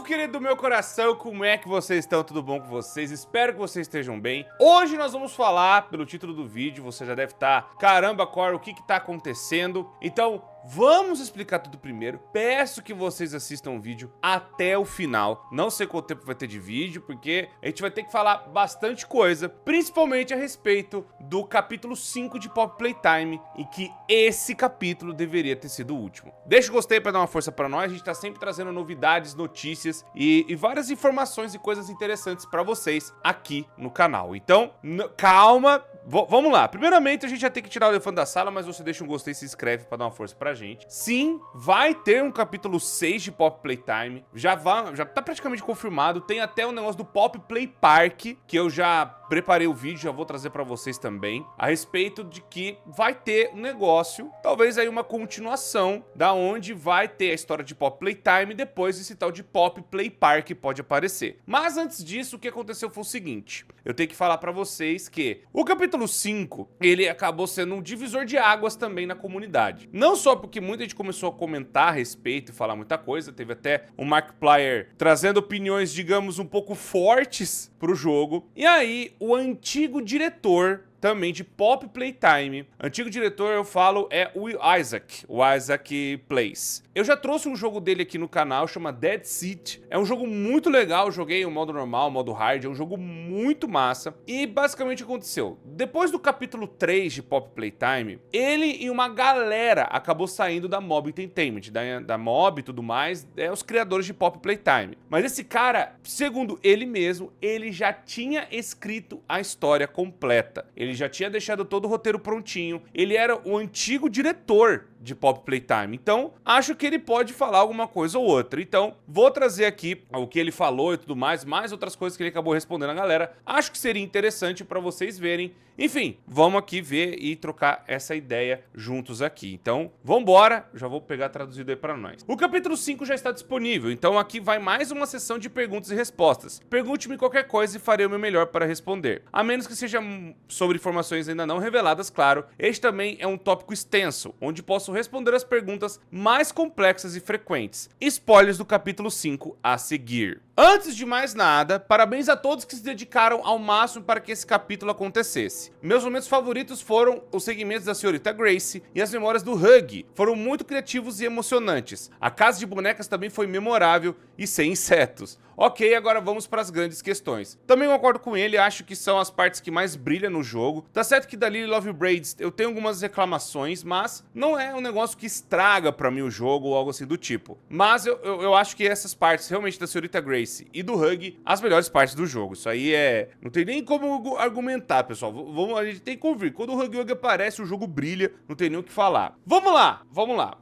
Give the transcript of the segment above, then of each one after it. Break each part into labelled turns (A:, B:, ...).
A: querido do meu coração, como é que vocês estão? Tudo bom com vocês? Espero que vocês estejam bem. Hoje nós vamos falar, pelo título do vídeo, você já deve estar, caramba, Core, o que tá acontecendo? Então, vamos explicar tudo primeiro. Peço que vocês assistam o vídeo até o final. Não sei quanto tempo vai ter de vídeo, porque a gente vai ter que falar bastante coisa, principalmente a respeito do capítulo 5 de Poppy Playtime, e que esse capítulo deveria ter sido o último. Deixa o gostei pra dar uma força pra nós, a gente tá sempre trazendo novidades, notícias e várias informações e coisas interessantes pra vocês aqui no canal. Então, calma, vamos lá. Primeiramente, a gente já tem que tirar o elefante da sala, mas você deixa um gostei e se inscreve pra dar uma força pra gente. Sim, vai ter um capítulo 6 de Poppy Playtime, já tá praticamente confirmado. Tem até um negócio do Poppy Play Park, que eu já preparei o vídeo, já vou trazer pra vocês também, a respeito de que vai ter um negócio, talvez aí uma continuação, da onde vai ter a história de Poppy Playtime, depois esse tal de Poppy Play Park pode aparecer. Mas antes disso, o que aconteceu foi o seguinte, eu tenho que falar pra vocês que o capítulo 5, ele acabou sendo um divisor de águas também na comunidade. Não só porque muita gente começou a comentar a respeito e falar muita coisa, teve até o Markiplier trazendo opiniões, digamos, um pouco fortes pro jogo, e aí o antigo diretor também de Poppy Playtime. Antigo diretor, eu falo, é o Isaac Plays. Eu já trouxe um jogo dele aqui no canal, chama Dead Seat. É um jogo muito legal, eu joguei o modo normal, o modo hard, é um jogo muito massa. E basicamente o que aconteceu? Depois do capítulo 3 de Poppy Playtime, ele e uma galera acabou saindo da Mob Entertainment, da Mob e tudo mais, os criadores de Poppy Playtime. Mas esse cara, segundo ele mesmo, ele já tinha escrito a história completa. Ele já tinha deixado todo o roteiro prontinho. Ele era o antigo diretor de Poppy Playtime. Então, acho que ele pode falar alguma coisa ou outra. Então, vou trazer aqui o que ele falou e tudo mais outras coisas que ele acabou respondendo a galera. Acho que seria interessante para vocês verem. Enfim, vamos aqui ver e trocar essa ideia juntos aqui. Então, vambora. Já vou pegar traduzido aí para nós. O capítulo 5 já está disponível. Então, aqui vai mais uma sessão de perguntas e respostas. Pergunte-me qualquer coisa e farei o meu melhor para responder. A menos que seja sobre informações ainda não reveladas, claro. Este também é um tópico extenso, onde posso responder as perguntas mais complexas e frequentes. Spoilers do capítulo 5 a seguir. Antes de mais nada, parabéns a todos que se dedicaram ao máximo para que esse capítulo acontecesse. Meus momentos favoritos foram os segmentos da senhorita Grace e as memórias do Hug. Foram muito criativos e emocionantes. A casa de bonecas também foi memorável e sem insetos. Ok, agora vamos para as grandes questões. Também concordo com ele, acho que são as partes que mais brilham no jogo. Tá certo que da Lily Love Braids eu tenho algumas reclamações, mas não é um negócio que estraga pra mim o jogo ou algo assim do tipo. Mas eu acho que essas partes realmente da senhorita Grace e do Hug, as melhores partes do jogo. Isso aí não tem nem como argumentar, pessoal. A gente tem que convir. Quando o Hug aparece, o jogo brilha, não tem nem o que falar. Vamos lá.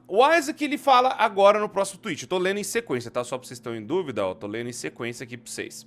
A: O Isaac, ele fala agora no próximo tweet. Eu tô lendo em sequência, tá? Só pra vocês estão em dúvida, ó. Tô lendo em sequência aqui pra vocês.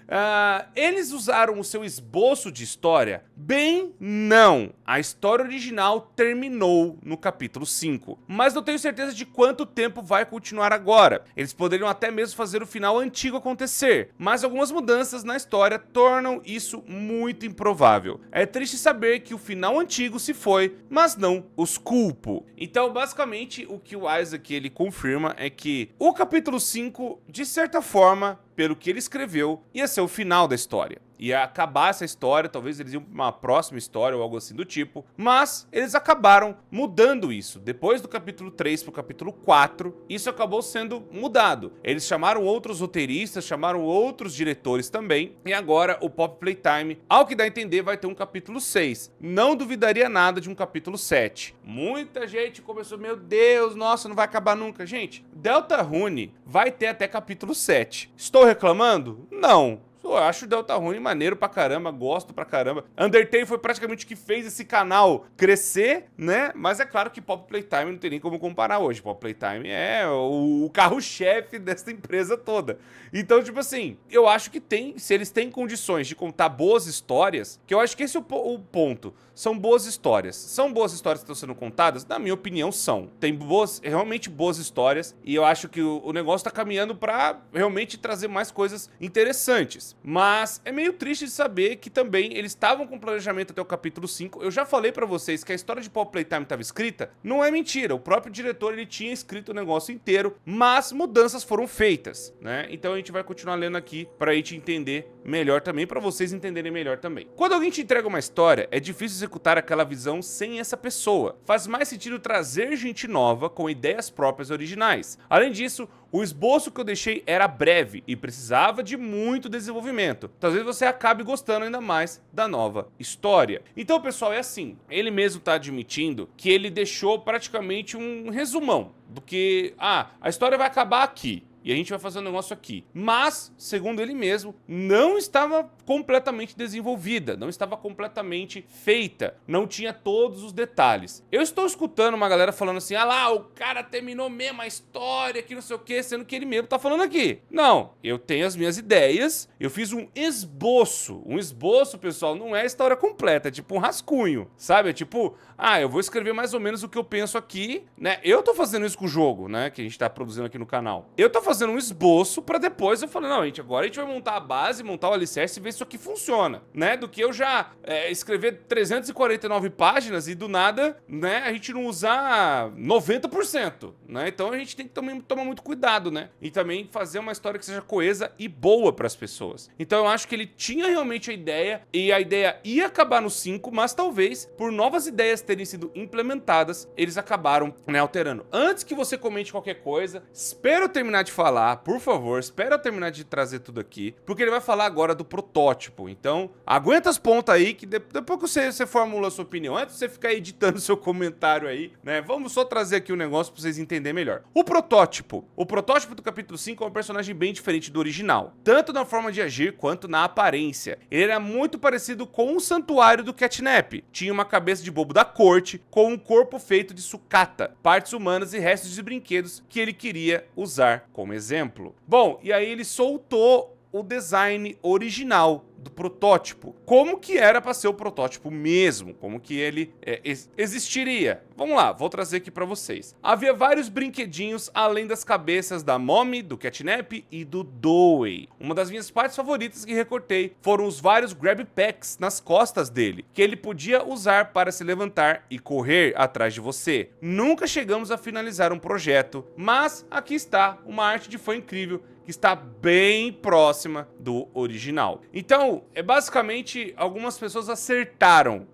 A: Eles usaram o seu esboço de história? Bem, não. A história original terminou no capítulo 5, mas não tenho certeza de quanto tempo vai continuar agora. Eles poderiam até mesmo fazer o final antigo acontecer, mas algumas mudanças na história tornam isso muito improvável. É triste saber que o final antigo se foi, mas não os culpo. Então, basicamente, o que o Isaac ele confirma é que o capítulo 5, de certa forma, pelo que ele escreveu, ia ser o final da história. Ia acabar essa história, talvez eles iam pra uma próxima história ou algo assim do tipo, mas eles acabaram mudando isso. Depois do capítulo 3 pro capítulo 4, isso acabou sendo mudado. Eles chamaram outros roteiristas, chamaram outros diretores também, e agora o Poppy Playtime, ao que dá a entender, vai ter um capítulo 6. Não duvidaria nada de um capítulo 7. Muita gente começou, meu Deus, nossa, não vai acabar nunca. Gente, Deltarune vai ter até capítulo 7. Estou reclamando? Não. Eu acho o Deltarune maneiro pra caramba, gosto pra caramba. Undertale foi praticamente o que fez esse canal crescer, né? Mas é claro que Poppy Playtime não tem nem como comparar hoje. Poppy Playtime é o carro-chefe dessa empresa toda. Então, tipo assim, eu acho que se eles têm condições de contar boas histórias, que eu acho que esse é o ponto. São boas histórias. São boas histórias que estão sendo contadas? Na minha opinião, são. Tem realmente boas histórias e eu acho que o negócio tá caminhando pra realmente trazer mais coisas interessantes. Mas é meio triste de saber que também eles estavam com planejamento até o capítulo 5. Eu já falei pra vocês que a história de Paw Playtime estava escrita. Não é mentira, o próprio diretor ele tinha escrito o negócio inteiro, mas mudanças foram feitas, né? Então a gente vai continuar lendo aqui pra gente entender melhor também, pra vocês entenderem melhor também. Quando alguém te entrega uma história, é difícil executar aquela visão sem essa pessoa. Faz mais sentido trazer gente nova com ideias próprias originais. Além disso, o esboço que eu deixei era breve e precisava de muito desenvolvimento. Talvez você acabe gostando ainda mais da nova história. Então, pessoal, é assim. Ele mesmo tá admitindo que ele deixou praticamente um resumão do que... a história vai acabar aqui. E a gente vai fazer um negócio aqui. Mas, segundo ele mesmo, não estava completamente desenvolvida, não estava completamente feita, não tinha todos os detalhes. Eu estou escutando uma galera falando assim, ah lá, o cara terminou mesmo a história, que não sei o que, sendo que ele mesmo tá falando aqui. Não, eu tenho as minhas ideias, eu fiz um esboço. Um esboço, pessoal, não é a história completa, é tipo um rascunho, sabe? É tipo, eu vou escrever mais ou menos o que eu penso aqui, né? Eu tô fazendo isso com o jogo, né, que a gente tá produzindo aqui no canal. Eu tô fazendo um esboço pra depois eu falar, não, gente, agora a gente vai montar a base, montar o alicerce e ver se isso aqui funciona, né? Do que eu já escrever 349 páginas e do nada, né, a gente não usar 90%, né? Então a gente tem que também tomar muito cuidado, né? E também fazer uma história que seja coesa e boa pras pessoas. Então eu acho que ele tinha realmente a ideia e a ideia ia acabar no 5, mas talvez por novas ideias terem sido implementadas, eles acabaram, né, alterando. Antes que você comente qualquer coisa, espero eu terminar de falar, por favor, espera eu terminar de trazer tudo aqui, porque ele vai falar agora do protótipo. Então, aguenta as pontas aí, que depois que você formula a sua opinião, antes de você ficar editando seu comentário aí, né, vamos só trazer aqui um negócio pra vocês entenderem melhor. O protótipo do capítulo 5 é um personagem bem diferente do original, tanto na forma de agir quanto na aparência. Ele era muito parecido com o santuário do Catnap, tinha uma cabeça de bobo da corte, com um corpo feito de sucata, partes humanas e restos de brinquedos que ele queria usar como exemplo. Bom, e aí ele soltou o design original do protótipo. Como que era para ser o protótipo mesmo? Como que ele existiria? Vamos lá, vou trazer aqui para vocês. Havia vários brinquedinhos além das cabeças da Mommy, do Catnap e do Dewey. Uma das minhas partes favoritas que recortei foram os vários grab packs nas costas dele, que ele podia usar para se levantar e correr atrás de você. Nunca chegamos a finalizar um projeto, mas aqui está uma arte de fã incrível que está bem próxima do original. Então, basicamente, algumas pessoas acertaram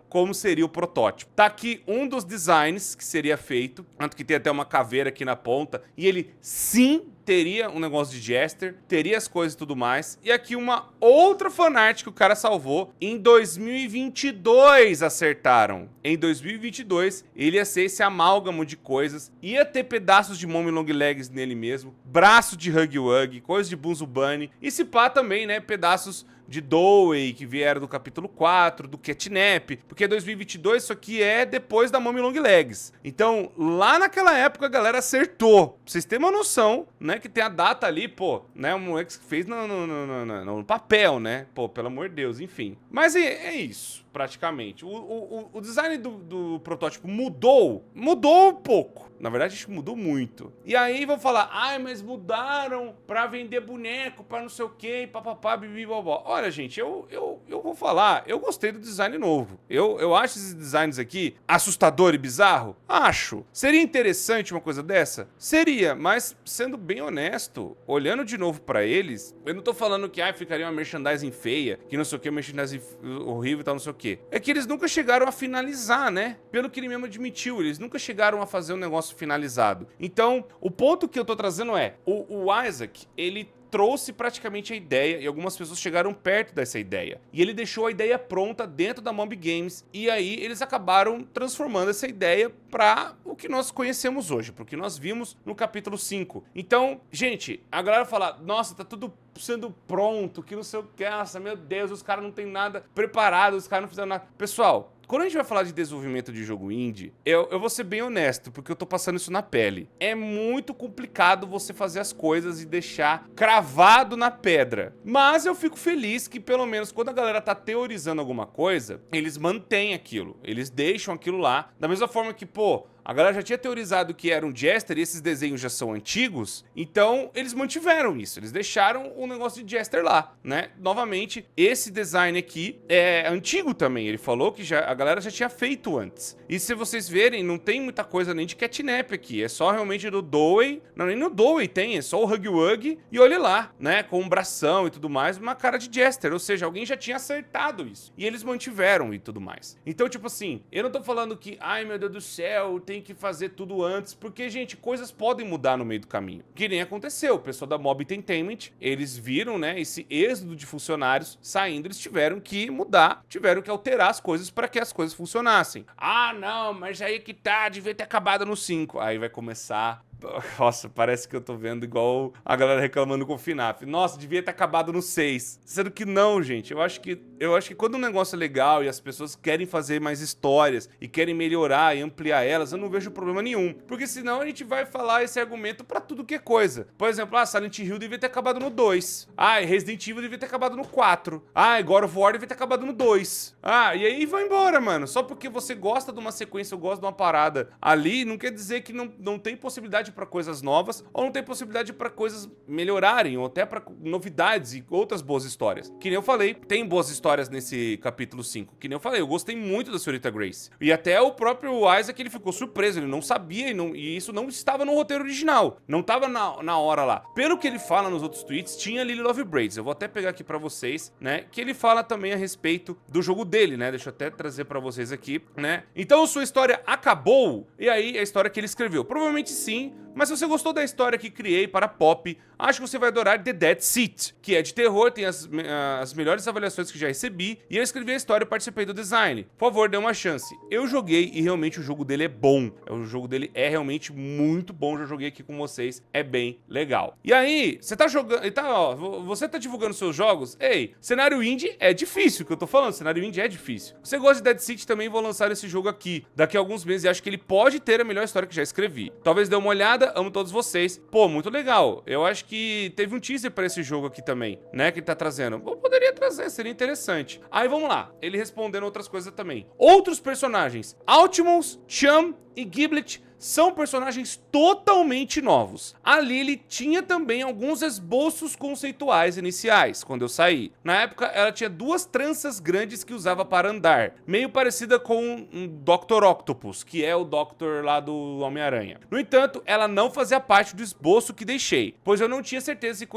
A: como seria o protótipo. Tá aqui um dos designs que seria feito, tanto que tem até uma caveira aqui na ponta, e ele sim teria um negócio de Jester, teria as coisas e tudo mais. E aqui uma outra fanart que o cara salvou. Em 2022 acertaram. Em 2022 ele ia ser esse amálgamo de coisas. Ia ter pedaços de Mommy Long Legs nele mesmo. Braço de Huggy Wuggy, coisa de Bunzo Bunny. E se pá também, né, pedaços de Dewey, que vieram do capítulo 4, do Catnap, porque 2022 isso aqui é depois da Mommy Long Legs. Então, lá naquela época a galera acertou. Pra vocês terem uma noção, né, que tem a data ali, pô, né, o moleque fez no papel, né, pô, pelo amor de Deus, enfim. Mas é isso, praticamente. O design do protótipo mudou um pouco. Na verdade, acho que mudou muito. E aí vão falar, mas mudaram pra vender boneco, pra não sei o que, papapá, bibi, bobó. Olha, gente, eu vou falar, eu gostei do design novo. Eu acho esses designs aqui assustador e bizarro? Acho. Seria interessante uma coisa dessa? Seria, mas sendo bem honesto, olhando de novo pra eles, eu não tô falando que ficaria uma merchandising feia, que não sei o que, merchandising horrível e tal, não sei o que. É que eles nunca chegaram a finalizar, né? Pelo que ele mesmo admitiu, eles nunca chegaram a fazer um negócio finalizado. Então, o ponto que eu tô trazendo é, o Isaac, ele trouxe praticamente a ideia e algumas pessoas chegaram perto dessa ideia. E ele deixou a ideia pronta dentro da Mob Games e aí eles acabaram transformando essa ideia para o que nós conhecemos hoje, para o que nós vimos no capítulo 5. Então, gente, a galera fala, nossa, tá tudo sendo pronto, que não sei o que, nossa, meu Deus, os caras não tem nada preparado, os caras não fizeram nada. Pessoal, quando a gente vai falar de desenvolvimento de jogo indie, eu vou ser bem honesto, porque eu tô passando isso na pele. É muito complicado você fazer as coisas e deixar cravado na pedra. Mas eu fico feliz que, pelo menos, quando a galera tá teorizando alguma coisa, eles mantêm aquilo. Eles deixam aquilo lá. Da mesma forma que, pô, A galera já tinha teorizado que era um Jester e esses desenhos já são antigos, então eles mantiveram isso, eles deixaram o negócio de Jester lá, né? Novamente, esse design aqui é antigo também, ele falou que a galera já tinha feito antes. E se vocês verem, não tem muita coisa nem de catnap aqui, é só realmente do Dowey, não, nem no Dowey tem, é só o Huggy Wuggy e olha lá, né? Com um bração e tudo mais, uma cara de Jester, ou seja, alguém já tinha acertado isso. E eles mantiveram e tudo mais. Então, tipo assim, eu não tô falando que, ai meu Deus do céu, tem que fazer tudo antes, porque, gente, coisas podem mudar no meio do caminho. Que nem aconteceu, o pessoal da Mob Entertainment, eles viram, né, esse êxodo de funcionários saindo, eles tiveram que mudar, tiveram que alterar as coisas para que as coisas funcionassem. Ah, não, mas aí que tá, devia ter acabado no 5. Aí vai começar... Nossa, parece que eu tô vendo igual a galera reclamando com o FNAF. Nossa, devia ter acabado no 6. Sendo que não, gente. Eu acho que quando um negócio é legal e as pessoas querem fazer mais histórias e querem melhorar e ampliar elas, eu não vejo problema nenhum. Porque senão a gente vai falar esse argumento pra tudo que é coisa. Por exemplo, Silent Hill devia ter acabado no 2. Resident Evil devia ter acabado no 4. God of War devia ter acabado no 2. E aí vai embora, mano. Só porque você gosta de uma sequência ou gosta de uma parada ali, não quer dizer que não tem possibilidade para coisas novas, ou não tem possibilidade para coisas melhorarem, ou até para novidades e outras boas histórias. Que nem eu falei, tem boas histórias nesse capítulo 5. Que nem eu falei, eu gostei muito da Senhorita Grace. E até o próprio Isaac, ele ficou surpreso, ele não sabia, e isso não estava no roteiro original. Não estava na hora lá. Pelo que ele fala nos outros tweets, tinha Lily Love Braids. Eu vou até pegar aqui para vocês, né, que ele fala também a respeito do jogo dele, né, deixa eu até trazer para vocês aqui, né. Então, sua história acabou, e aí a história que ele escreveu. Provavelmente sim, mas se você gostou da história que criei para Pop, acho que você vai adorar The Dead Seat, que é de terror, tem as melhores avaliações que já recebi, e eu escrevi a história e participei do design. Por favor, dê uma chance. Eu joguei e realmente o jogo dele é bom. O jogo dele é realmente muito bom, já joguei aqui com vocês, é bem legal. E aí, você tá jogando, você tá divulgando seus jogos? Ei, cenário indie é difícil, que eu tô falando, cenário indie é difícil. Você gosta de Dead Seat, também vou lançar esse jogo aqui, daqui a alguns meses, e acho que ele pode ter a melhor história que já escrevi. Talvez dê uma olhada, amo todos vocês. Pô, muito legal. Eu acho que teve um teaser pra esse jogo aqui também, né, que ele tá trazendo. Eu poderia trazer, seria interessante. Aí, vamos lá. Ele respondendo outras coisas também. Outros personagens. Altimos, Chum e Giblet são personagens totalmente novos. A Lily tinha também alguns esboços conceituais iniciais, quando eu saí. Na época, ela tinha duas tranças grandes que usava para andar, meio parecida com um Dr. Octopus, que é o Doctor lá do Homem-Aranha. No entanto, ela não fazia parte do esboço que deixei, pois eu não tinha certeza se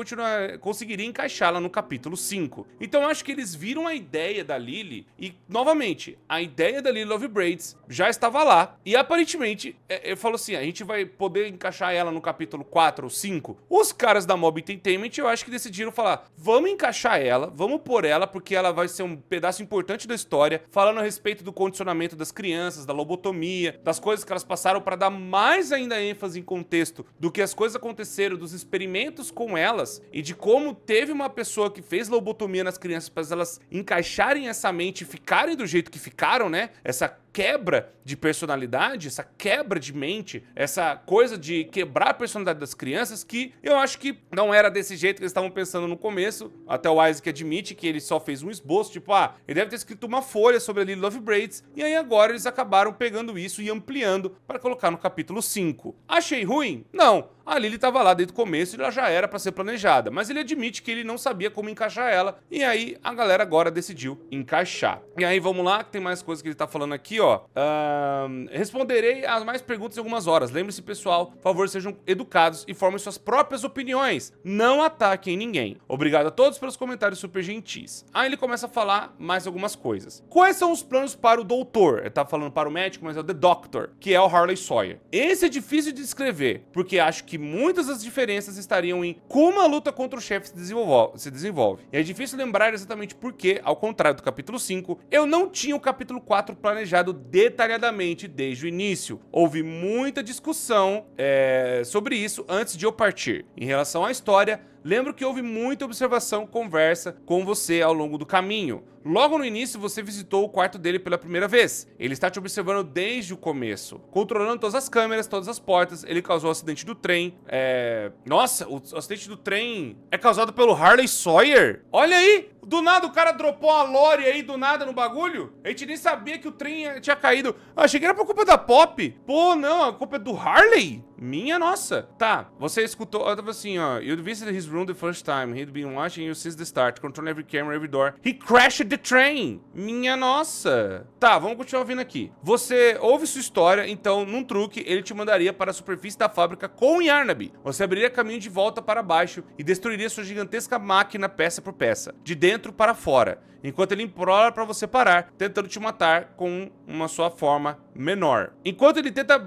A: conseguiria encaixá-la no capítulo 5. Então, eu acho que eles viram a ideia da Lily e, novamente, a ideia da Lily Love Braids já estava lá. E, aparentemente, ele falou assim, a gente vai poder encaixar ela no capítulo 4 ou 5. Os caras da Mob Entertainment, eu acho que decidiram falar, vamos encaixar ela, vamos pôr ela, porque ela vai ser um pedaço importante da história, falando a respeito do condicionamento das crianças, da lobotomia, das coisas que elas passaram para dar mais ainda ênfase em contexto do que as coisas aconteceram, dos experimentos com elas e de como teve uma pessoa que fez lobotomia nas crianças para elas encaixarem essa mente e ficarem do jeito que ficaram, né? Essa quebra de personalidade, essa quebra de mente, essa coisa de quebrar a personalidade das crianças, que eu acho que não era desse jeito que eles estavam pensando no começo. Até o Isaac admite que ele só fez um esboço, tipo, ele deve ter escrito uma folha sobre a Lily Love Braids, e aí agora eles acabaram pegando isso e ampliando para colocar no capítulo 5. Achei ruim? Não. A Lily estava lá desde o começo e ela já era para ser planejada, mas ele admite que ele não sabia como encaixar ela, e aí a galera agora decidiu encaixar. E aí vamos lá, que tem mais coisas que ele tá falando aqui, ó. Responderei a mais perguntas em algumas horas. Lembre-se, pessoal, por favor, sejam educados e formem suas próprias opiniões. Não ataquem ninguém. Obrigado a todos pelos comentários super gentis. Aí ele começa a falar mais algumas coisas. Quais são os planos para o doutor? Ele tá falando para o médico, mas é o The Doctor, que é o Harley Sawyer. Esse é difícil de descrever, porque acho que muitas das diferenças estariam em como a luta contra o chefe se desenvolve. E é difícil lembrar exatamente porque, ao contrário do capítulo 5, eu não tinha o capítulo 4 planejado detalhadamente desde o início. Houve muita discussão sobre isso antes de eu partir. Em relação à história, lembro que houve muita observação, conversa com você ao longo do caminho. Logo no início, você visitou o quarto dele pela primeira vez. Ele está te observando desde o começo, controlando todas as câmeras, todas as portas. Ele causou o acidente do trem. Nossa, o acidente do trem é causado pelo Harley Sawyer? Olha aí! Do nada o cara dropou a lore aí, do nada, no bagulho. A gente nem sabia que o trem tinha caído. Ah, achei que era por culpa da Pop. Pô, não, a culpa é do Harley? Minha nossa. Tá, você escutou, eu tava assim, ó. You'd visited his room the first time. He'd been watching you since the start, controlling every camera, every door. He crashed the train. Minha nossa. Tá, vamos continuar ouvindo aqui. Você ouve sua história, então, num truque, ele te mandaria para a superfície da fábrica com Yarnaby. Você abriria caminho de volta para baixo e destruiria sua gigantesca máquina peça por peça, de dentro para fora, enquanto ele implora para você parar, tentando te matar com uma sua forma menor. Enquanto ele tenta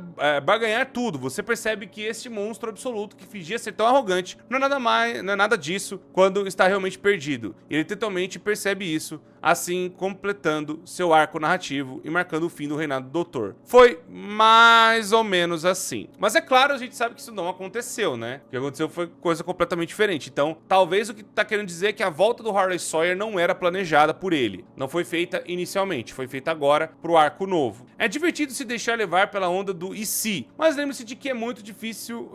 A: barganhar tudo, você percebe que este monstro absoluto que fingia ser tão arrogante não é nada disso quando está realmente perdido. Ele totalmente percebe isso, assim completando seu arco narrativo e marcando o fim do reinado do Doutor. Foi mais ou menos assim. Mas é claro, a gente sabe que isso não aconteceu, né? O que aconteceu foi coisa completamente diferente. Então, talvez o que tá querendo dizer é que a volta do Harley Sawyer não era planejada por ele. Não foi feita inicialmente, foi feita agora pro arco novo. É divertido se deixar levar pela onda do e se, mas lembre-se de que é muito difícil,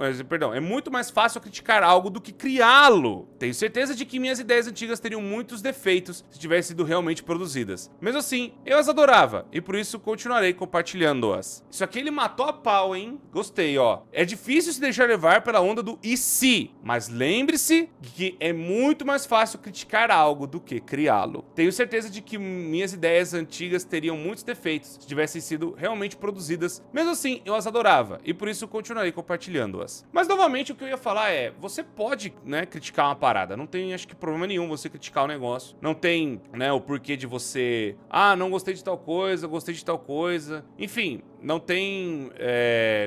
A: é muito mais fácil criticar algo do que criá-lo. Tenho certeza de que minhas ideias antigas teriam muitos defeitos se tivessem sido realmente produzidas. Mesmo assim, eu as adorava e por isso continuarei compartilhando-as. Isso aqui ele matou a pau, hein? Gostei, ó. É difícil se deixar levar pela onda do e se, mas lembre-se que é muito mais fácil criticar algo do que criá-lo. Tenho certeza de que minhas ideias antigas teriam muitos defeitos se tivessem sido realmente produzidas. Mesmo assim, eu as adorava e por isso continuarei compartilhando-as. Mas novamente o que eu ia falar é, você pode, né, criticar uma parada. Não tem, acho que, problema nenhum você criticar o negócio. Não tem, né, o porquê de você... Ah, não gostei de tal coisa, gostei de tal coisa. Enfim, não tem...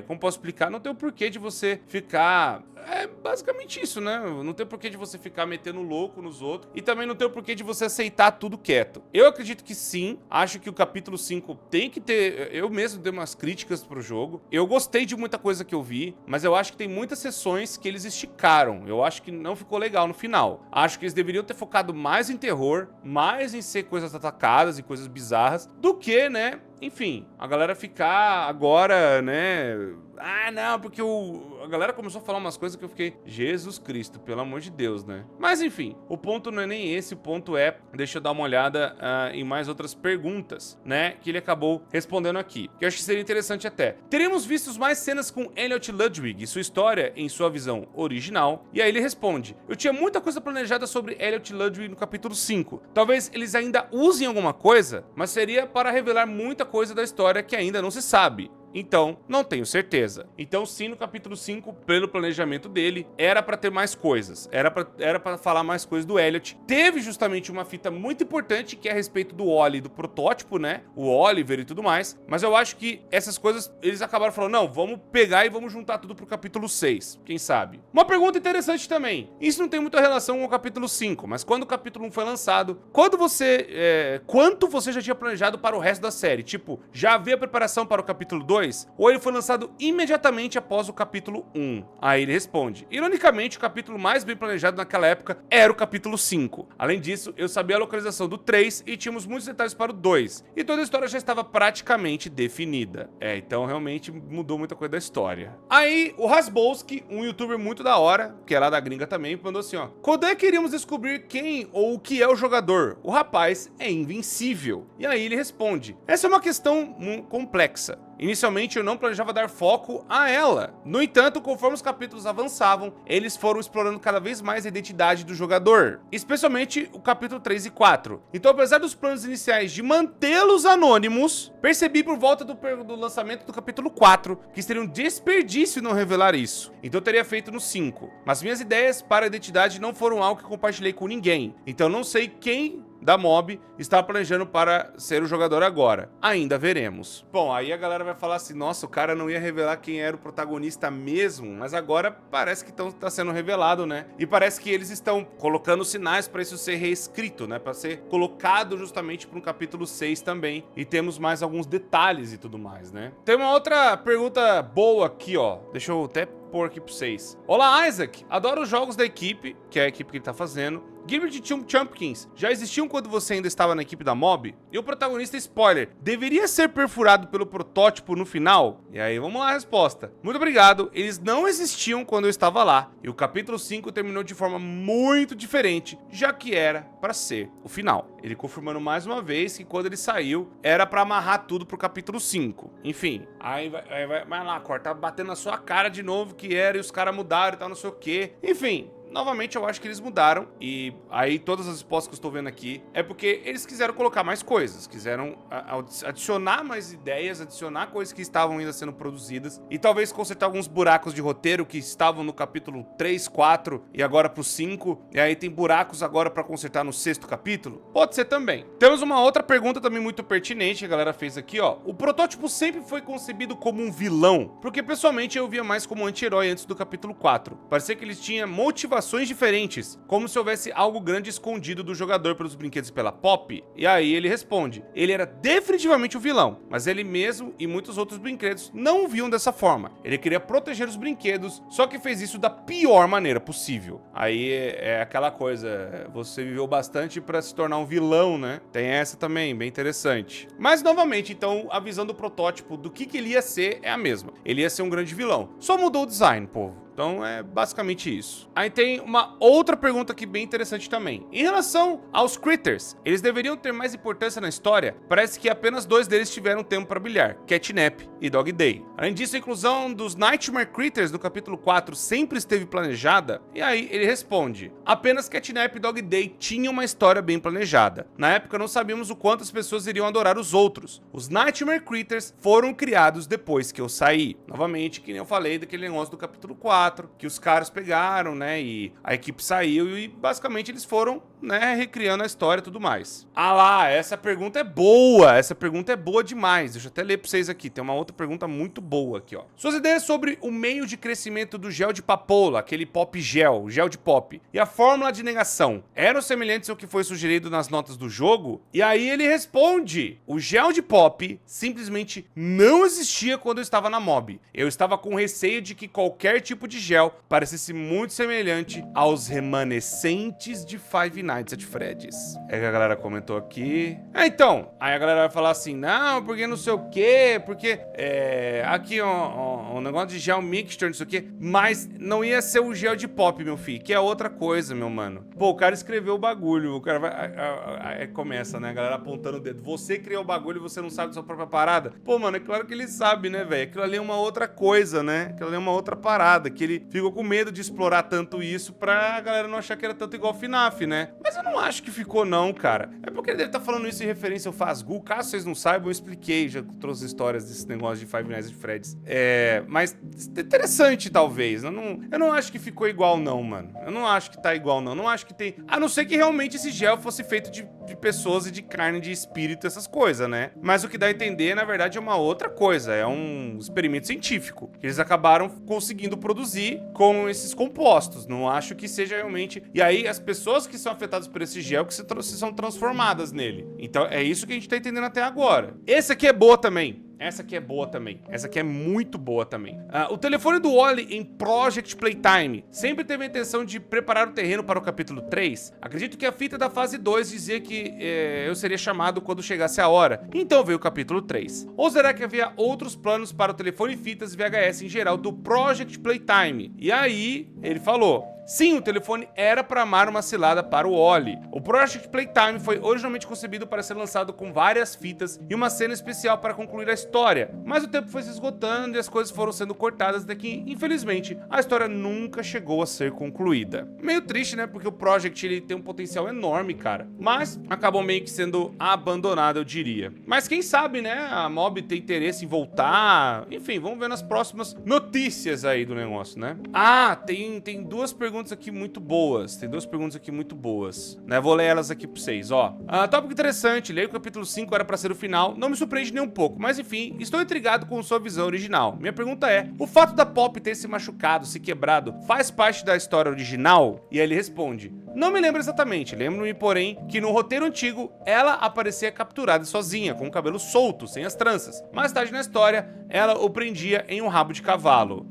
A: como posso explicar? Não tem o porquê de você ficar... É basicamente isso, né? Não tem porquê de você ficar metendo louco nos outros. E também não tem o porquê de você aceitar tudo quieto. Eu acredito que sim. Acho que o capítulo 5 tem que ter... Eu mesmo dei umas críticas pro jogo. Eu gostei de muita coisa que eu vi. Mas eu acho que tem muitas sessões que eles esticaram. Eu acho que não ficou legal no final. Acho que eles deveriam ter focado mais em terror. Mais em ser coisas atacadas e coisas bizarras. Do que, né? Enfim, a galera ficar agora, né... Ah, não, porque a galera começou a falar umas coisas que eu fiquei... Jesus Cristo, pelo amor de Deus, né? Mas enfim, o ponto não é nem esse, o ponto é... Deixa eu dar uma olhada em mais outras perguntas, né? Que ele acabou respondendo aqui. Que eu acho que seria interessante até. Teríamos visto mais cenas com Elliot Ludwig e sua história em sua visão original. E aí ele responde... Eu tinha muita coisa planejada sobre Elliot Ludwig no capítulo 5. Talvez eles ainda usem alguma coisa, mas seria para revelar muita coisa da história que ainda não se sabe. Então, não tenho certeza. Então, sim, no capítulo 5, pelo planejamento dele, era pra ter mais coisas. Era pra falar mais coisas do Elliot. Teve justamente uma fita muito importante, que é a respeito do Oli, do protótipo, né? O Oliver e tudo mais. Mas eu acho que essas coisas, eles acabaram falando, não, vamos pegar e vamos juntar tudo pro capítulo 6. Quem sabe? Uma pergunta interessante também. Isso não tem muita relação com o capítulo 5, mas quando o capítulo 1 foi lançado, quanto você já tinha planejado para o resto da série? Tipo, já havia preparação para o capítulo 2? Ou ele foi lançado imediatamente após o capítulo 1? Aí ele responde, ironicamente, o capítulo mais bem planejado naquela época era o capítulo 5. Além disso, eu sabia a localização do 3 e tínhamos muitos detalhes para o 2. E toda a história já estava praticamente definida. Então realmente mudou muita coisa da história. Aí o Hasbolski, um youtuber muito da hora, que é lá da gringa também, mandou assim, ó. Quando é que iríamos descobrir quem ou o que é o jogador? O rapaz é invencível. E aí ele responde, essa é uma questão complexa. Inicialmente eu não planejava dar foco a ela. No entanto, conforme os capítulos avançavam, eles foram explorando cada vez mais a identidade do jogador, especialmente o capítulo 3 e 4. Então, apesar dos planos iniciais de mantê-los anônimos, percebi por volta do lançamento do capítulo 4 que seria um desperdício não revelar isso. Então eu teria feito no 5. Mas minhas ideias para a identidade não foram algo que compartilhei com ninguém. Então não sei quem da Mob está planejando para ser o jogador agora. Ainda veremos. Bom, aí a galera vai falar assim, nossa, o cara não ia revelar quem era o protagonista mesmo, mas agora parece que tá sendo revelado, né? E parece que eles estão colocando sinais para isso ser reescrito, né? Para ser colocado justamente para um capítulo 6 também. E temos mais alguns detalhes e tudo mais, né? Tem uma outra pergunta boa aqui, ó. Deixa eu até pôr aqui pra vocês. Olá, Isaac. Adoro os jogos da equipe, que é a equipe que ele tá fazendo. Gilbert e Chumpkins já existiam quando você ainda estava na equipe da Mob? E o protagonista, spoiler, deveria ser perfurado pelo protótipo no final? E aí, vamos lá a resposta. Muito obrigado, eles não existiam quando eu estava lá. E o capítulo 5 terminou de forma muito diferente, já que era pra ser o final. Ele confirmando mais uma vez que quando ele saiu, era pra amarrar tudo pro capítulo 5. Enfim, aí vai lá, Cor, tá batendo na sua cara de novo que era e os caras mudaram e tal, não sei o quê. Enfim... Novamente, eu acho que eles mudaram, e aí todas as respostas que eu estou vendo aqui é porque eles quiseram colocar mais coisas, quiseram adicionar mais ideias, adicionar coisas que estavam ainda sendo produzidas, e talvez consertar alguns buracos de roteiro que estavam no capítulo 3, 4 e agora pro 5, e aí tem buracos agora para consertar no 6º capítulo? Pode ser também. Temos uma outra pergunta também muito pertinente que a galera fez aqui, ó. O protótipo sempre foi concebido como um vilão, porque pessoalmente eu via mais como anti-herói antes do capítulo 4. Parecia que eles tinham motivação diferentes, como se houvesse algo grande escondido do jogador pelos brinquedos e pela Pop. E aí ele responde, ele era definitivamente o vilão, mas ele mesmo e muitos outros brinquedos não o viam dessa forma. Ele queria proteger os brinquedos, só que fez isso da pior maneira possível. Aí é aquela coisa, você viveu bastante pra se tornar um vilão, né? Tem essa também, bem interessante. Mas novamente, então, a visão do protótipo do que ele ia ser é a mesma. Ele ia ser um grande vilão. Só mudou o design, povo. Então é basicamente isso. Aí tem uma outra pergunta aqui bem interessante também. Em relação aos Critters, eles deveriam ter mais importância na história? Parece que apenas 2 deles tiveram tempo para brilhar, Catnap e Dog Day. Além disso, a inclusão dos Nightmare Critters no capítulo 4 sempre esteve planejada? E aí ele responde, apenas Catnap e Dog Day tinham uma história bem planejada. Na época não sabíamos o quanto as pessoas iriam adorar os outros. Os Nightmare Critters foram criados depois que eu saí. Novamente, que nem eu falei daquele negócio do capítulo 4, que os caras pegaram, né, e a equipe saiu e basicamente eles foram, né, recriando a história e tudo mais. Ah lá, essa pergunta é boa demais, deixa eu até ler pra vocês aqui, tem uma outra pergunta muito boa aqui, ó. Suas ideias sobre o meio de crescimento do gel de papoula, aquele pop gel de pop, e a fórmula de negação, eram semelhantes ao que foi sugerido nas notas do jogo? E aí ele responde, o gel de pop simplesmente não existia quando eu estava na Mob. Eu estava com receio de que qualquer tipo de gel parecesse muito semelhante aos remanescentes de Five Nights at Freddy's. É que a galera comentou aqui. Então, aí a galera vai falar assim, não, porque não sei o quê, porque aqui um negócio de gel mixture, não sei o quê, mas não ia ser o gel de pop, meu filho, que é outra coisa, meu mano. Pô, o cara escreveu o bagulho, o cara vai... Aí começa, né, a galera apontando o dedo. Você criou o bagulho e você não sabe da sua própria parada? Pô, mano, é claro que ele sabe, né, velho? Aquilo ali é uma outra coisa, né? Aquilo ali é uma outra parada, que ele ficou com medo de explorar tanto isso pra galera não achar que era tanto igual FNAF, né? Mas eu não acho que ficou não, cara. É porque ele deve estar falando isso em referência ao Fazgul. Caso vocês não saibam, eu expliquei, já trouxe histórias desse negócio de Five Nights at Freddy's. Mas interessante, talvez. Eu não acho que ficou igual não, mano. Eu não acho que tá igual não. Eu não acho que tem... A não ser que realmente esse gel fosse feito de pessoas e de carne, de espírito, essas coisas, né? Mas o que dá a entender, na verdade, é uma outra coisa. É um experimento científico. Que eles acabaram conseguindo produzir com esses compostos. Não acho que seja realmente... E aí, as pessoas que são afetadas por esse gel que são transformadas nele. Então, é isso que a gente tá entendendo até agora. Esse aqui é boa também. Essa aqui é boa também. Essa aqui é muito boa também. O telefone do Wally em Project Playtime sempre teve a intenção de preparar o terreno para o capítulo 3. Acredito que a fita da fase 2 dizia que eu seria chamado quando chegasse a hora. Então veio o capítulo 3. Ou será que havia outros planos para o telefone e fitas VHS em geral do Project Playtime? E aí, ele falou... Sim, o telefone era para amar uma cilada para o Wally. O Project Playtime foi originalmente concebido para ser lançado com várias fitas e uma cena especial para concluir a história, mas o tempo foi se esgotando e as coisas foram sendo cortadas até que, infelizmente, a história nunca chegou a ser concluída. Meio triste, né? Porque o Project ele tem um potencial enorme, cara, mas acabou meio que sendo abandonado, eu diria. Mas quem sabe, né? A Mob tem interesse em voltar. Enfim, vamos ver nas próximas notícias aí do negócio, né? Tem duas perguntas aqui muito boas. Né? Vou ler elas aqui pra vocês, ó. Tópico interessante. Leio que o capítulo 5 era pra ser o final. Não me surpreende nem um pouco. Mas enfim, estou intrigado com sua visão original. Minha pergunta é, o fato da Pop ter se machucado, se quebrado, faz parte da história original? E aí ele responde, Não me lembro exatamente, lembro-me, porém, que no roteiro antigo ela aparecia capturada sozinha, com o cabelo solto, sem as tranças. Mais tarde na história, ela o prendia em um rabo de cavalo.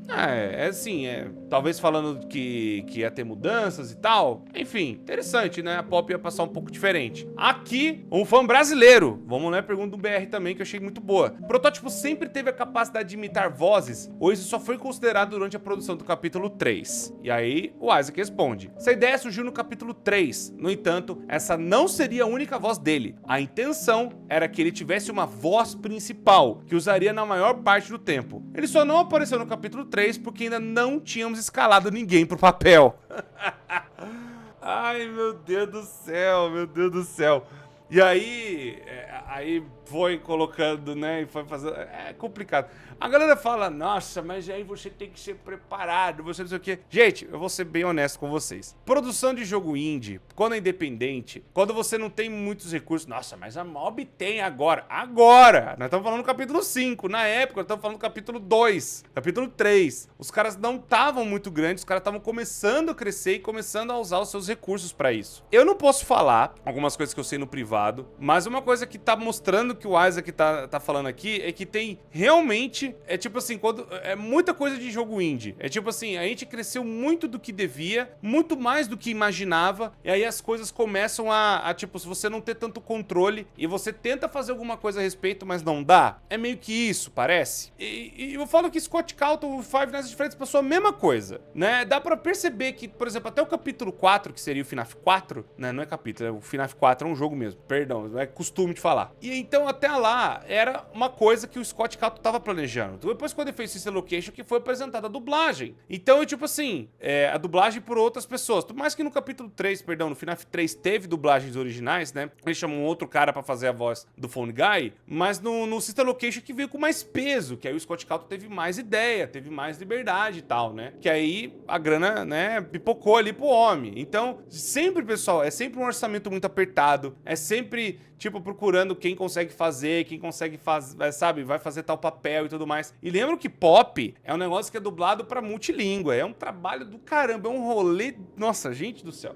A: Talvez falando que ia ter mudanças e tal. Enfim, interessante, né? A Pop ia passar um pouco diferente. Aqui, um fã brasileiro. Vamos ler a pergunta do BR também, que eu achei muito boa. O protótipo sempre teve a capacidade de imitar vozes, ou isso só foi considerado durante a produção do capítulo 3? E aí, o Isaac responde. Essa ideia surgiu no capítulo 3. No entanto, essa não seria a única voz dele. A intenção era que ele tivesse uma voz principal, que usaria na maior parte do tempo. Ele só não apareceu no capítulo 3 porque ainda não tínhamos escalado ninguém pro papel. Ai, meu Deus do céu, meu Deus do céu. E aí, foi colocando, né, e foi fazendo... É complicado. A galera fala, nossa, mas aí você tem que ser preparado, você não sei o quê. Gente, eu vou ser bem honesto com vocês. Produção de jogo indie, quando é independente, quando você não tem muitos recursos... Nossa, mas a Mob tem agora. Agora! Nós estamos falando do capítulo 5. Na época, nós estamos falando do capítulo 2, capítulo 3. Os caras não estavam muito grandes, os caras estavam começando a crescer e começando a usar os seus recursos pra isso. Eu não posso falar algumas coisas que eu sei no privado, mas uma coisa que tá mostrando que o Isaac tá falando aqui é que tem realmente, é tipo assim, quando é muita coisa de jogo indie. É tipo assim, a gente cresceu muito do que devia, muito mais do que imaginava, e aí as coisas começam tipo, se você não ter tanto controle e você tenta fazer alguma coisa a respeito, mas não dá. É meio que isso, parece. E eu falo que Scott Calton e Five Nights at Freddy's passou a mesma coisa, né? Dá pra perceber que, por exemplo, até o capítulo 4, que seria o FNAF 4, né? Não é capítulo, o FNAF 4 é um jogo mesmo, perdão, não é costume de falar. E então até lá era uma coisa que o Scott Calton tava planejando. Depois quando ele fez Sister Location, que foi apresentada a dublagem. Então, tipo assim, a dublagem por outras pessoas. Por mais que no capítulo 3, perdão, no FNAF 3 teve dublagens originais, né? Eles chamam um outro cara pra fazer a voz do Phone Guy, mas no Sister Location que veio com mais peso, que aí o Scott Calton teve mais ideia, teve mais liberdade e tal, né? Que aí a grana, né, pipocou ali pro homem. Então, sempre, pessoal, é sempre um orçamento muito apertado, é sempre, tipo, procurando quem consegue fazer, quem consegue fazer, sabe, vai fazer tal papel e tudo mais. E lembra que Pop é um negócio que é dublado pra multilíngua, é um trabalho do caramba, é um rolê, nossa, gente do céu.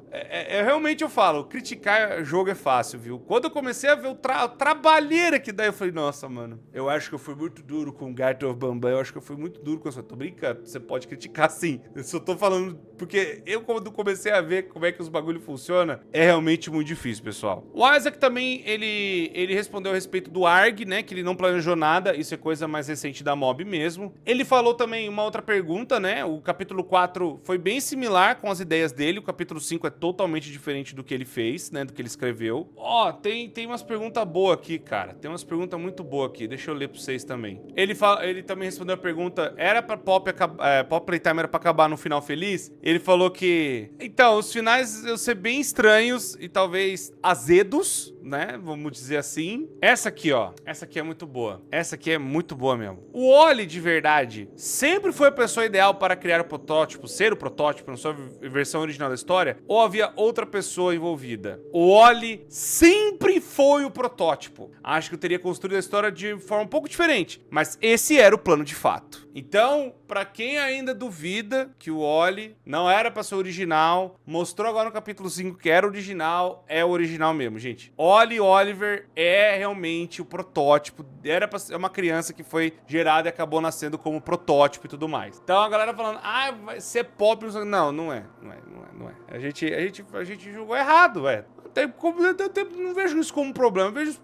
A: Realmente eu falo, criticar jogo é fácil, viu? Quando eu comecei a ver o trabalheira que dá, eu falei, nossa, mano, eu acho que eu fui muito duro com o Garten of Bambam, eu acho que eu fui muito duro com isso. Tô brincando, você pode criticar sim, eu só tô falando porque eu, quando comecei a ver como é que os bagulho funciona, é realmente muito difícil, pessoal. O Isaac também, ele respondeu a respeito do ARG, né, que ele não planejou nada, isso é coisa mais recente da Mob mesmo. Ele falou também uma outra pergunta, né, o capítulo 4 foi bem similar com as ideias dele, o capítulo 5 é totalmente diferente do que ele fez, né, do que ele escreveu. Ó, tem umas perguntas boas aqui, cara, tem umas perguntas muito boas aqui, deixa eu ler pra vocês também. Ele também respondeu a pergunta, era pra Pop Playtime era pra acabar no final feliz? Ele falou que, então, os finais iam ser bem estranhos e talvez azedos, né? Vamos dizer assim. Essa aqui, ó. Essa aqui é muito boa. Essa aqui é muito boa mesmo. O Wally, de verdade, sempre foi a pessoa ideal para criar o protótipo, ser o protótipo na sua versão original da história? Ou havia outra pessoa envolvida? O Wally sempre foi o protótipo. Acho que eu teria construído a história de forma um pouco diferente, mas esse era o plano de fato. Então, pra quem ainda duvida que o Wally não era pra ser original, mostrou agora no capítulo 5 que era original, é o original mesmo, gente. Wally Oliver é realmente o protótipo, era pra ser uma criança que foi gerada e acabou nascendo como protótipo e tudo mais. Então a galera falando, vai ser Pop, não é. A gente julgou errado, velho. Não vejo isso como um problema, vejo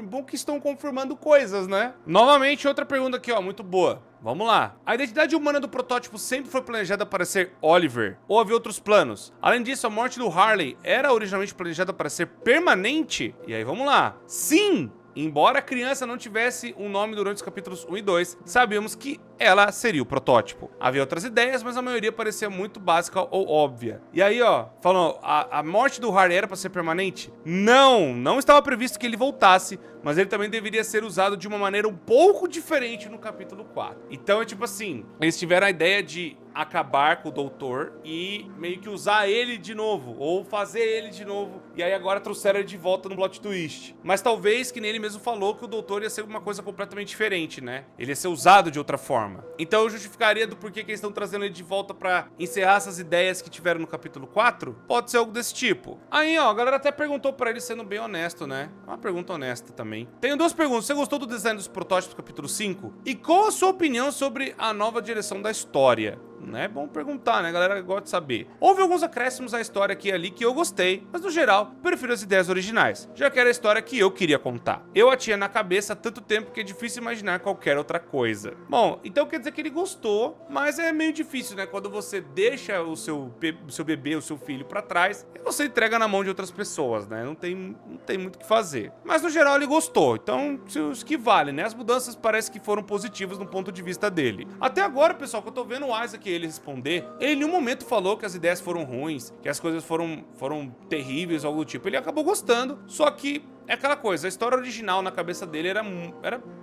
A: bom que estão confirmando coisas, né? Novamente, outra pergunta aqui, ó, muito boa. Vamos lá. A identidade humana do protótipo sempre foi planejada para ser Oliver? Ou havia outros planos? Além disso, a morte do Harley era originalmente planejada para ser permanente? E aí, vamos lá. Sim! Embora a criança não tivesse um nome durante os capítulos 1 e 2, sabíamos que ela seria o protótipo. Havia outras ideias, mas a maioria parecia muito básica ou óbvia. E aí, ó, falando, a morte do Harley era para ser permanente? Não estava previsto que ele voltasse, mas ele também deveria ser usado de uma maneira um pouco diferente no capítulo 4. Então é tipo assim, eles tiveram a ideia de acabar com o doutor e meio que usar ele de novo, ou fazer ele de novo, e aí agora trouxeram ele de volta no plot twist. Mas talvez, que nem ele mesmo falou, que o doutor ia ser uma coisa completamente diferente, né? Ele ia ser usado de outra forma. forma. Então justificaria do porquê que eles estão trazendo ele de volta pra encerrar essas ideias que tiveram no capítulo 4? Pode ser algo desse tipo. Aí, ó, a galera até perguntou pra ele sendo bem honesto, né? Uma pergunta honesta também. Tenho duas perguntas. Você gostou do design dos protótipos do capítulo 5? E qual a sua opinião sobre a nova direção da história? Não é bom perguntar, né? A galera gosta de saber. Houve alguns acréscimos à história aqui e ali que eu gostei, mas no geral, prefiro as ideias originais, já que era a história que eu queria contar. Eu a tinha na cabeça há tanto tempo que é difícil imaginar qualquer outra coisa. Bom, então quer dizer que ele gostou, mas é meio difícil, né? Quando você deixa o seu bebê, o seu filho pra trás, e você entrega na mão de outras pessoas, né? Não tem muito o que fazer. Mas no geral ele gostou, então isso que vale, né? As mudanças parecem que foram positivas no ponto de vista dele. Até agora, pessoal, que eu tô vendo o Isaac ele responder, ele em nenhum momento falou que as ideias foram ruins, que as coisas foram terríveis ou algo do tipo. Ele acabou gostando, só que é aquela coisa, a história original na cabeça dele era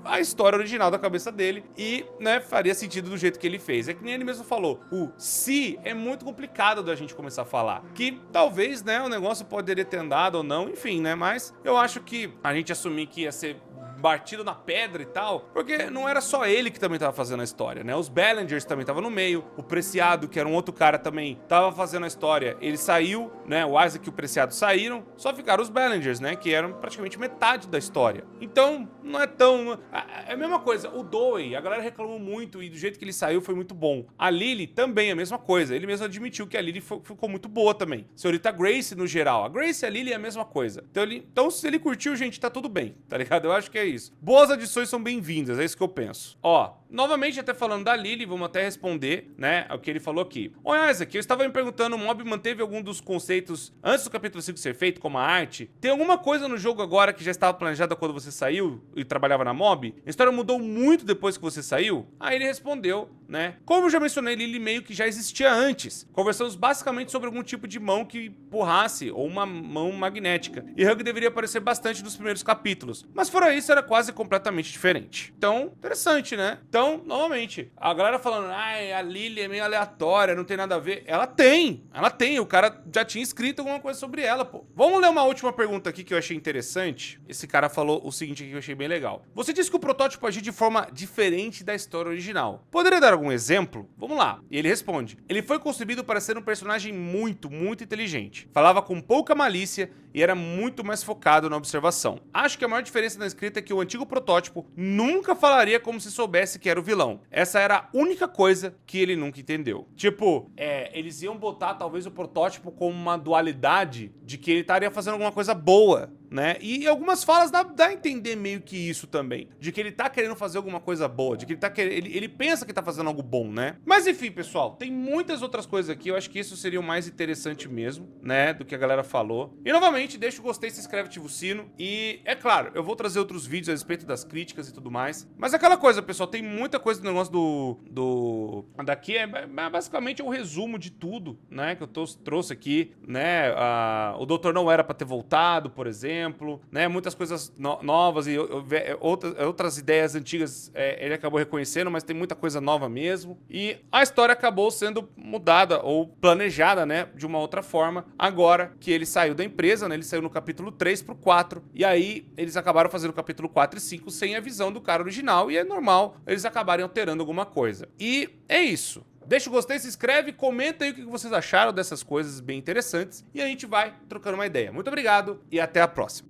A: a história original da cabeça dele e, né, faria sentido do jeito que ele fez. É que nem ele mesmo falou, o se é muito complicado da gente começar a falar, que talvez, né, o negócio poderia ter andado ou não, enfim, né, mas eu acho que a gente assumir que ia ser batido na pedra e tal, porque não era só ele que também tava fazendo a história, né? Os Bellingers também estavam no meio, o Preciado, que era um outro cara também, tava fazendo a história, ele saiu, né? O Isaac e o Preciado saíram, só ficaram os Bellingers, né? Que eram praticamente metade da história. Então, não é tão... É a mesma coisa, o Dowie, a galera reclamou muito e do jeito que ele saiu foi muito bom. A Lily também é a mesma coisa, ele mesmo admitiu que a Lily ficou muito boa também. Senhorita Grace, no geral, a Grace e a Lily é a mesma coisa. Então se ele curtiu, gente, tá tudo bem, tá ligado? Eu acho que é isso. Boas adições são bem-vindas, é isso que eu penso. Ó, novamente até falando da Lily, vamos até responder, né, ao que ele falou aqui. Oi, Isaac, eu estava me perguntando, o Mob manteve algum dos conceitos antes do capítulo 5 ser feito, como a arte? Tem alguma coisa no jogo agora que já estava planejada quando você saiu e trabalhava na Mob? A história mudou muito depois que você saiu? Aí ele respondeu, né, como eu já mencionei, Lily meio que já existia antes. Conversamos basicamente sobre algum tipo de mão que empurrasse, ou uma mão magnética. E Hug deveria aparecer bastante nos primeiros capítulos. Mas fora isso, era quase completamente diferente. Então, interessante, né? Então, novamente, a galera falando, ai, a Lily é meio aleatória, não tem nada a ver. Ela tem, o cara já tinha escrito alguma coisa sobre ela, pô. Vamos ler uma última pergunta aqui que eu achei interessante. Esse cara falou o seguinte aqui que eu achei bem legal. Você disse que o protótipo agiu de forma diferente da história original. Poderia dar algum exemplo? Vamos lá. E ele responde, ele foi concebido para ser um personagem muito inteligente. Falava com pouca malícia e era muito mais focado na observação. Acho que a maior diferença na escrita é que o antigo protótipo nunca falaria como se soubesse que era o vilão. Essa era a única coisa que ele nunca entendeu. Tipo, eles iam botar talvez o protótipo como uma dualidade de que ele estaria fazendo alguma coisa boa, né? E algumas falas dá a entender meio que isso também, de que ele tá querendo fazer alguma coisa boa, de que ele pensa que tá fazendo algo bom, né? Mas enfim, pessoal, tem muitas outras coisas aqui, eu acho que isso seria o mais interessante mesmo, né, do que a galera falou. E novamente, deixa o gostei, se inscreve, ativa o sino e, é claro, eu vou trazer outros vídeos a respeito das críticas e tudo mais. Mas aquela coisa, pessoal, tem muita coisa do negócio daqui, basicamente um resumo de tudo, né, que eu trouxe aqui, né, o doutor não era pra ter voltado, por exemplo, né, muitas coisas novas e outras ideias antigas ele acabou reconhecendo, mas tem muita coisa nova mesmo. E a história acabou sendo mudada ou planejada, né, de uma outra forma, agora que ele saiu da empresa, né, ele saiu no capítulo 3 pro 4, e aí eles acabaram fazendo o capítulo 4 e 5 sem a visão do cara original, e é normal eles acabarem alterando alguma coisa. E é isso. Deixa o gostei, se inscreve, comenta aí o que vocês acharam dessas coisas bem interessantes, e a gente vai trocando uma ideia. Muito obrigado e até a próxima.